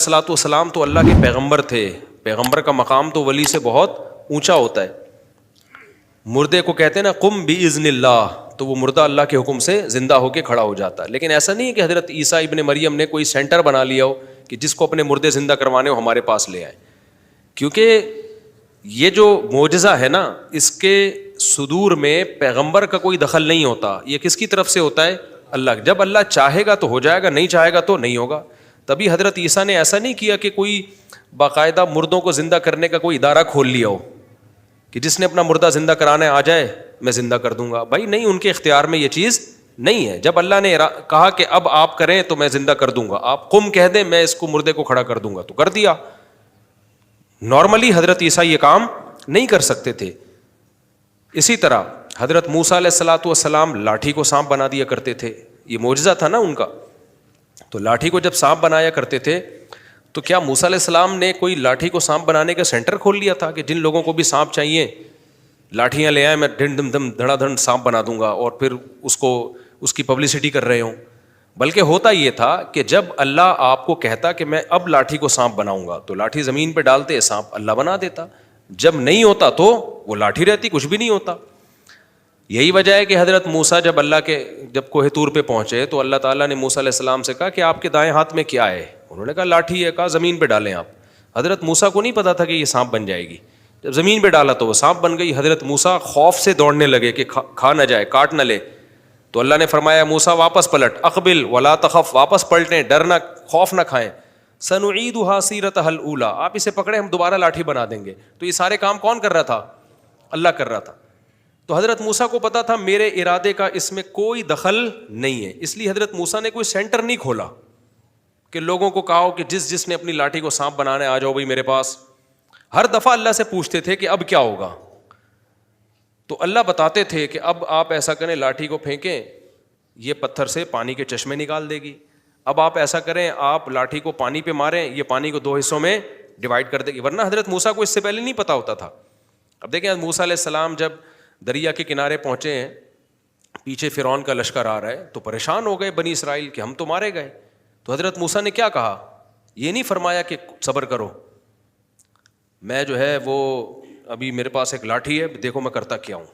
الصلاۃ والسلام تو اللہ کے پیغمبر تھے. پیغمبر کا مقام تو ولی سے بہت اونچا ہوتا ہے. مردے کو کہتے ہیں نا قم باذن اللہ, تو وہ مردہ اللہ کے حکم سے زندہ ہو کے کھڑا ہو جاتا ہے. لیکن ایسا نہیں ہے کہ حضرت عیسیٰ ابن مریم نے کوئی سینٹر بنا لیا ہو کہ جس کو اپنے مردے زندہ کروانے ہو ہمارے پاس لے آئے. کیونکہ یہ جو معجزہ ہے نا, اس کے صدور میں پیغمبر کا کوئی دخل نہیں ہوتا. یہ کس کی طرف سے ہوتا ہے؟ اللہ. جب اللہ چاہے گا تو ہو جائے گا, نہیں چاہے گا تو نہیں ہوگا. تبھی حضرت عیسیٰ نے ایسا نہیں کیا کہ کوئی باقاعدہ مردوں کو زندہ کرنے کا کوئی ادارہ کھول لیا ہو کہ جس نے اپنا مردہ زندہ کرانا ہے آ جائے میں زندہ کر دوں گا. بھائی نہیں, ان کے اختیار میں یہ چیز نہیں ہے. جب اللہ نے کہا کہ اب آپ کریں تو میں زندہ کر دوں گا, آپ قم کہہ دیں میں اس کو مردے کو کھڑا کر دوں گا, تو کر دیا. نارملی حضرت عیسیٰ یہ کام نہیں کر سکتے تھے. اسی طرح حضرت موسیٰ علیہ الصلوۃ والسلام لاٹھی کو سانپ بنا دیا کرتے تھے. یہ معجزہ تھا نا ان کا. تو لاٹھی کو جب سانپ بنایا کرتے تھے تو کیا موسیٰ علیہ السلام نے کوئی لاٹھی کو سانپ بنانے کا سینٹر کھول لیا تھا کہ جن لوگوں کو بھی سانپ چاہیے لاٹھیاں لے آئیں, میں ڈھن دم دم دھڑا دھڑ سانپ بنا دوں گا, اور پھر اس کی پبلسٹی کر رہے ہوں. بلکہ ہوتا یہ تھا کہ جب اللہ آپ کو کہتا کہ میں اب لاٹھی کو سانپ بناؤں گا تو لاٹھی زمین پہ ڈالتے, سانپ اللہ بنا دیتا. جب نہیں ہوتا تو وہ لاٹھی رہتی, کچھ بھی نہیں ہوتا. یہی وجہ ہے کہ حضرت موسیٰ جب کوہ طور پہ پہنچے تو اللہ تعالیٰ نے موسیٰ علیہ السلام سے کہا کہ آپ کے دائیں ہاتھ میں کیا ہے؟ انہوں نے کہا لاٹھی ہے. کہا زمین پہ ڈالیں آپ. حضرت موسیٰ کو نہیں پتا تھا کہ یہ سانپ بن جائے گی. جب زمین پہ ڈالا تو وہ سانپ بن گئی. حضرت موسیٰ خوف سے دوڑنے لگے کہ کھا نہ جائے, کاٹ نہ لے. تو اللہ نے فرمایا موسیٰ واپس پلٹ, اقبل ولا تخف, واپس پلٹیں, ڈرنا, خوف نہ کھائیں. سنعیدها سیرتها الاولی, آپ اسے پکڑے ہم دوبارہ لاٹھی بنا دیں گے. تو یہ سارے کام کون کر رہا تھا؟ اللہ کر رہا تھا. تو حضرت موسیٰ کو پتا تھا میرے ارادے کا اس میں کوئی دخل نہیں ہے. اس لیے حضرت موسیٰ نے کوئی سینٹر نہیں کھولا کہ لوگوں کو کہا ہو کہ جس نے اپنی لاٹھی کو سانپ بنانا ہے آ جاؤ بھائی میرے پاس. ہر دفعہ اللہ سے پوچھتے تھے کہ اب کیا ہوگا, تو اللہ بتاتے تھے کہ اب آپ ایسا کریں, لاٹھی کو پھینکیں, یہ پتھر سے پانی کے چشمے نکال دے گی. اب آپ ایسا کریں, آپ لاٹھی کو پانی پہ ماریں, یہ پانی کو 2 حصوں میں ڈیوائڈ کر دے گی. ورنہ حضرت موسیٰ کو اس سے پہلے نہیں پتا ہوتا تھا. اب دیکھیں موسیٰ علیہ السلام جب دریا کے کنارے پہنچے ہیں, پیچھے فرعون کا لشکر آ رہا ہے, تو پریشان ہو گئے بنی اسرائیل کہ ہم تو مارے گئے. تو حضرت موسیٰ نے کیا کہا؟ یہ نہیں فرمایا کہ صبر کرو, میں جو ہے وہ ابھی میرے پاس ایک لاٹھی ہے, دیکھو میں کرتا کیا ہوں.